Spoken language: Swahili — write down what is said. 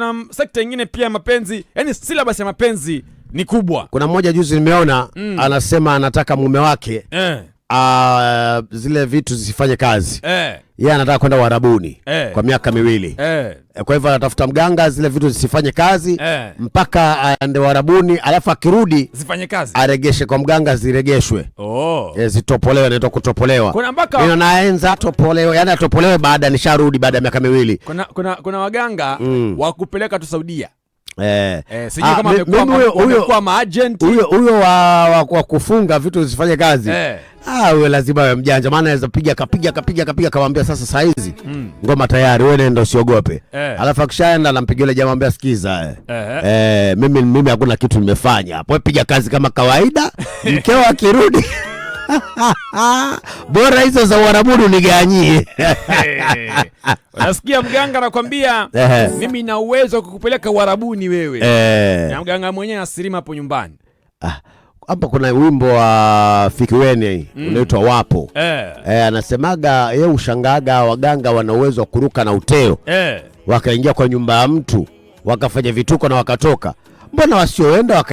Kuna sekta nyingine pia mapenzi, yani syllabus ya mapenzi ni kubwa. Kuna mmoja juzi nimeona anasema anataka mume wake zile vitu zisifanye kazi. Yeye anataka kwenda Uarabuni kwa miaka 2. Kwa hivyo anatafuta mganga zile vitu zisifanye kazi mpaka aende Uarabuni, alafu akirudi zifanye kazi. Aregeshe kwa mganga ziregeshwe. Zitopolewe, inaitwa kutopolewa. Kuna mpaka mimi naenza topolewe, yani atopolewe baada nisharudi baada ya miaka 2. Kuna waganga wa kupeleka tu Saudia. Sijui kama amekuwa maagent huyo wa kufunga vitu zisifanye kazi. Wewe lazima wewe mjanja, maana anaweza kapiga kamwambia sasa saa hizi ngoma tayari, wewe nenda usiogope. Alafu akishaenda anampigia yule jamaa ambaye sikiza mimi hakuna kitu nimefanya hapo, piga kazi kama kawaida. Mkeo akirudi bora hizo za Uarabuni uniganyie. Unasikia mganga anakuambia mimi na uwezo kukupeleka Uarabuni wewe. Na mganga mwenyewe asirima hapo nyumbani. Hapa kuna wimbo wa Fikiweni unaitwa Wapo. Anasemaga yeye ushangaga waganga wana uwezo wa kuruka na uteo. Wakaingia kwa nyumba ya mtu, wakafanya vituko na wakatoka. Mbona wasioenda